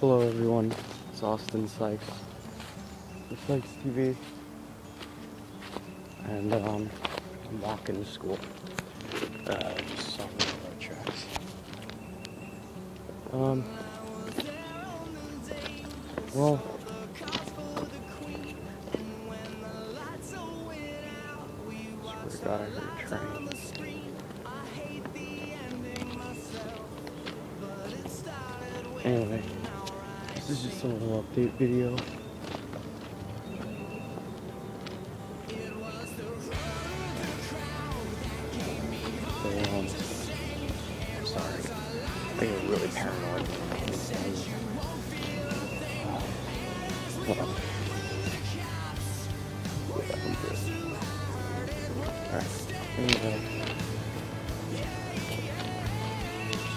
Hello everyone, it's Austin Sykes with Sykes TV, and I'm walking to school. Just on the railroad tracks. Well, swear to God, I heard a train. Anyway, this is just a little update video. I'm sorry. I get really paranoid when I'm saying hold on. Yeah, I'm good. Alright. Anyway.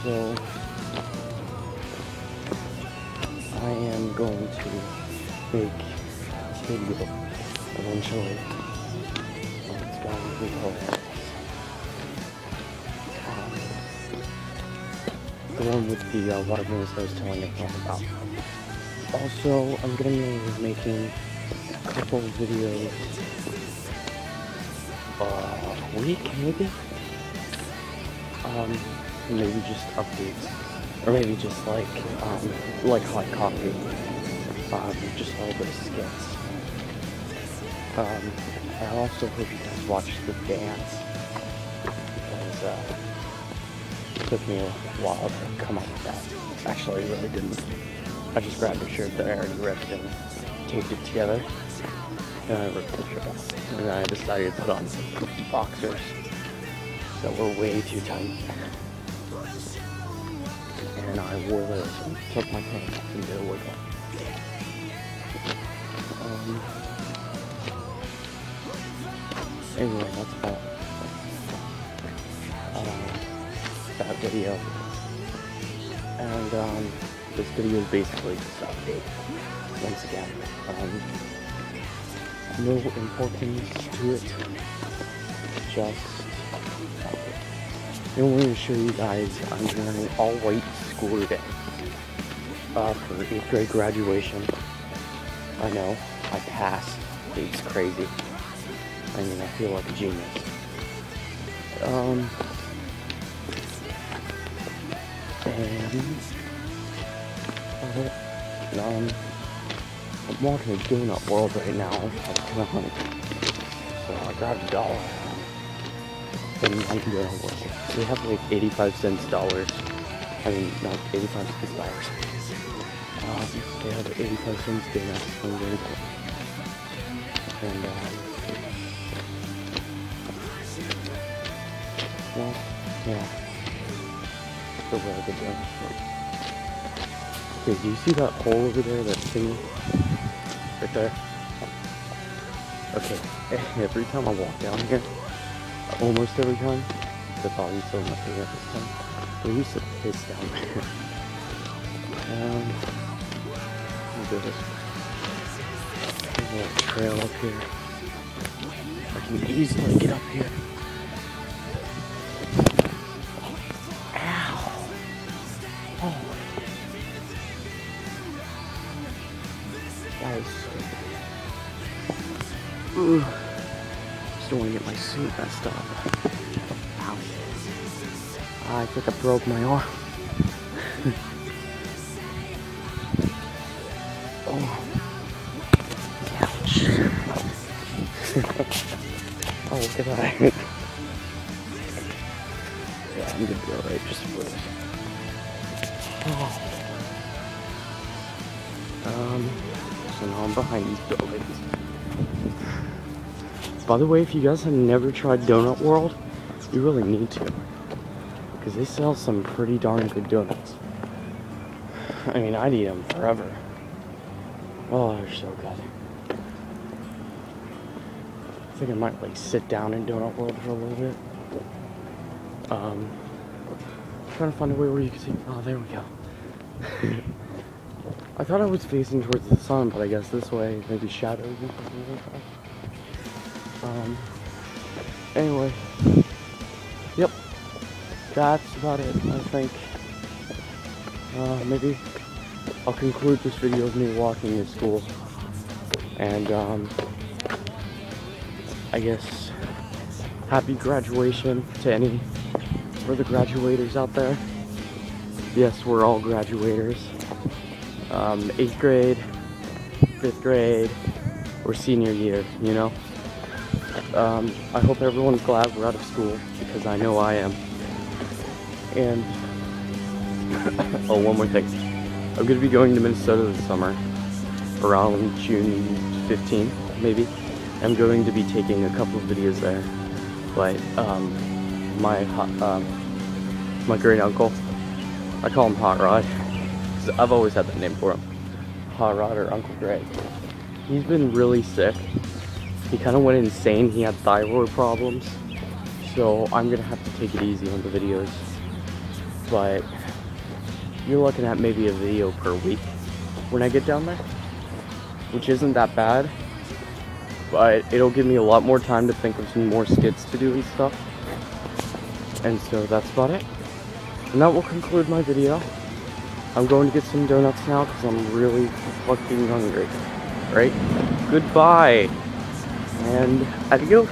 So I am going to make a video eventually. It's going to be hilarious. The one with the watermelons I was telling you about. Also, I'm going to be making a couple videos a week, maybe? Maybe just updates. Or maybe just like hot coffee. Just a little bit of skits. I also hope you guys watch the dance. Because, it took me a while to come up with that. Actually, I really didn't. I just grabbed a shirt that I already ripped and taped it together. And I ripped the shirt off. And then I decided to put on boxers that were way too tight. And I wore those and took my pants off and did a wiggle. Anyway, that's about that video. And this video is basically just an update. Once again, no importance to it. Just I wanted to show you guys I'm wearing all white school today for 8th grade graduation. I know, I passed. It's crazy. I mean, I feel like a genius. I'm walking a Donut World right now. So I grabbed $1 and I can go to work. They have like 85 cents dollars. I mean, not 85 cents dollars. They have 85 cents donuts from the and well, yeah. Still really good donuts. Okay, do you see that hole over there, that thingy? Right there? Okay, every time I walk down here, almost every time, except obviously I'm not doing it this time, there used to piss down there. Let me do this. There's a little trail up here. I can easily get up here. Ow! Oh. That is so good. Ooh. Just don't want to get my suit messed up. Ow. I think I broke my arm. Oh. Ouch. Oh, look at that. Yeah, I'm gonna be alright just for this. Oh. So now I'm behind these buildings. By the way, if you guys have never tried Donut World, you really need to. Because they sell some pretty darn good donuts. I mean, I'd eat them forever. Oh, they're so good. I think I might like sit down in Donut World for a little bit. Trying to find a way where you can see. Oh, there we go. I thought I was facing towards the sun, but I guess this way, maybe shadows or something like that. Anyway. Yep. That's about it, I think. Maybe I'll conclude this video of me walking to school. And I guess happy graduation to any further graduators out there. Yes, we're all graduators. 8th grade, 5th grade, or senior year, you know? I hope everyone's glad we're out of school, because I know I am. And, oh, one more thing. I'm going to be going to Minnesota this summer, around June 15th, maybe. I'm going to be taking a couple of videos there. But, my great uncle, I call him Hot Rod, because I've always had that name for him. Hot Rod or Uncle Greg. He's been really sick. He kind of went insane. He had thyroid problems. So I'm going to have to take it easy on the videos. But you're looking at maybe a video per week when I get down there, which isn't that bad. But it'll give me a lot more time to think of some more skits to do and stuff. And so that's about it. And that will conclude my video. I'm going to get some donuts now because I'm really fucking hungry. Right? Goodbye. And adios.